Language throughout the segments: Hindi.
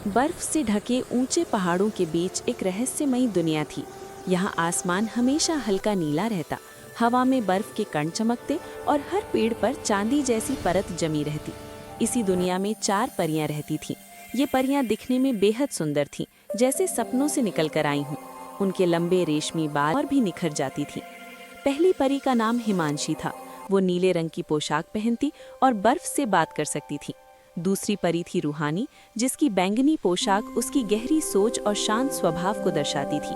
बर्फ से ढके ऊंचे पहाड़ों के बीच एक रहस्यमयी दुनिया थी। यहाँ आसमान हमेशा हल्का नीला रहता, हवा में बर्फ के कण चमकते और हर पेड़ पर चांदी जैसी परत जमी रहती। इसी दुनिया में 4 परियां रहती थीं। ये परियां दिखने में बेहद सुंदर थीं, जैसे सपनों से निकल कर आई हूँ। उनके लंबे रेशमी बाल और भी निखर जाती थीं। पहली परी का नाम हिमांशी था। वो नीले रंग की पोशाक पहनती और बर्फ से बात कर सकती थी। दूसरी परी थी रूहानी, जिसकी बैंगनी पोशाक उसकी गहरी सोच और शांत स्वभाव को दर्शाती थी।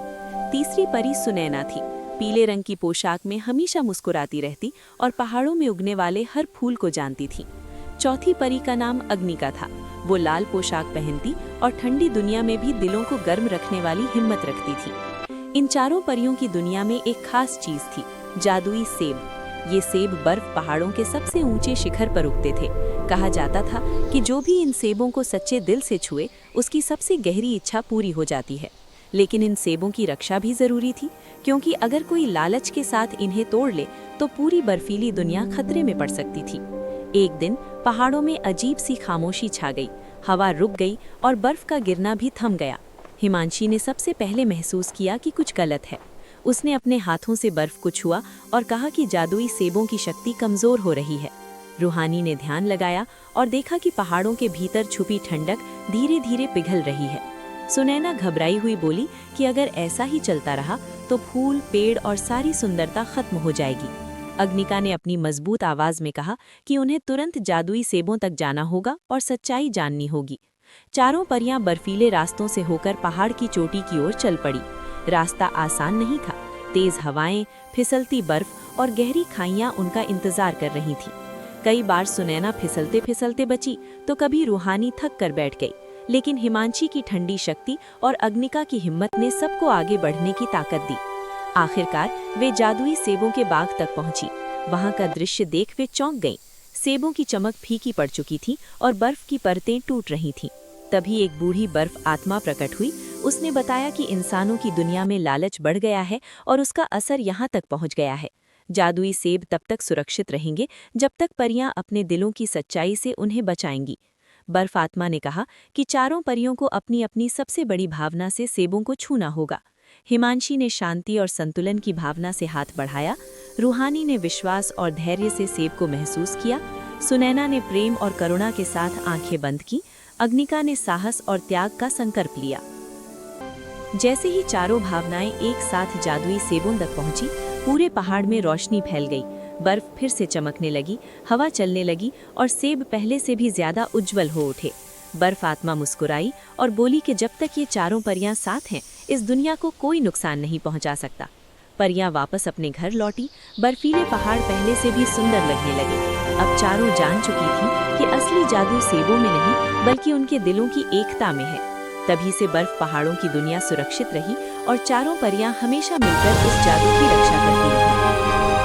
तीसरी परी सुनैना थी। पीले रंग की पोशाक में हमेशा मुस्कुराती रहती और पहाड़ों में उगने वाले हर फूल को जानती थी। चौथी परी का नाम अग्निका था। वो लाल पोशाक पहनती और ठंडी दुनिया में भी दिलों को गर्म रखने वाली हिम्मत रखती थी। इन चारों परियों की दुनिया में एक खास चीज थी, जादुई सेब। ये सेब बर्फ पहाड़ों के सबसे ऊंचे शिखर पर उगते थे। कहा जाता था कि जो भी इन सेबों को सच्चे दिल से छुए, उसकी सबसे गहरी इच्छा पूरी हो जाती है। लेकिन इन सेबों की रक्षा भी जरूरी थी, क्योंकि अगर कोई लालच के साथ इन्हें तोड़ ले तो पूरी बर्फीली दुनिया खतरे में पड़ सकती थी। एक दिन पहाड़ों में अजीब सी खामोशी छा गई। हवा रुक गई और बर्फ का गिरना भी थम गया। हिमांशी ने सबसे पहले महसूस किया कि कुछ गलत है। उसने अपने हाथों से बर्फ को छुआ और कहा कि जादुई सेबों की शक्ति कमजोर हो रही है। रूहानी ने ध्यान लगाया और देखा कि पहाड़ों के भीतर छुपी ठंडक धीरे धीरे पिघल रही है। सुनैना घबराई हुई बोली कि अगर ऐसा ही चलता रहा तो फूल, पेड़ और सारी सुंदरता खत्म हो जाएगी। अग्निका ने अपनी मजबूत आवाज में कहा कि उन्हें तुरंत जादुई सेबों तक जाना होगा और सच्चाई जाननी होगी। चारों परियां बर्फीले रास्तों से होकर पहाड़ की चोटी की ओर चल पड़ी। रास्ता आसान नहीं था। तेज हवाएं, फिसलती बर्फ और गहरी खाइयां उनका इंतजार कर रही थीं। कई बार सुनैना फिसलते फिसलते बची तो कभी रूहानी थक कर बैठ गई, लेकिन हिमांशी की ठंडी शक्ति और अग्निका की हिम्मत ने सबको आगे बढ़ने की ताकत दी। आखिरकार वे जादुई सेबों के बाग तक पहुंची। वहां का दृश्य देख वे चौंक गईं। सेबों की चमक फीकी पड़ चुकी थी और बर्फ की परतें टूट रही थीं। तभी एक बूढ़ी बर्फ आत्मा प्रकट हुई। उसने बताया कि इंसानों की दुनिया में लालच बढ़ गया है और उसका असर यहाँ तक पहुँच गया है। जादुई सेब तब तक सुरक्षित रहेंगे जब तक परियां अपने दिलों की सच्चाई से उन्हें बचाएंगी। बर्फ आत्मा ने कहा कि चारों परियों को अपनी अपनी सबसे बड़ी भावना से सेबों को छूना होगा। हिमांशी ने शांति और संतुलन की भावना से हाथ बढ़ाया। रूहानी ने विश्वास और धैर्य से सेब को महसूस किया। सुनैना ने प्रेम और करुणा के साथ आंखें बंद की। अग्निका ने साहस और त्याग का संकल्प लिया। जैसे ही चारों भावनाएं एक साथ जादुई सेबों तक पहुंची, पूरे पहाड़ में रोशनी फैल गई। बर्फ फिर से चमकने लगी, हवा चलने लगी और सेब पहले से भी ज्यादा उज्जवल हो उठे। बर्फ आत्मा मुस्कुराई और बोली कि जब तक ये चारों परियां साथ हैं, इस दुनिया को कोई नुकसान नहीं पहुंचा सकता। परियां वापस अपने घर लौटी। बर्फीले पहाड़ पहले से भी सुंदर लगने लगे। अब चारों जान चुकी थीं कि असली जादू सेबों में नहीं, बल्कि उनके दिलों की एकता में है। तभी से बर्फ पहाड़ों की दुनिया सुरक्षित रही और चारों परियां हमेशा मिलकर इस जादू की रक्षा करती रहीं।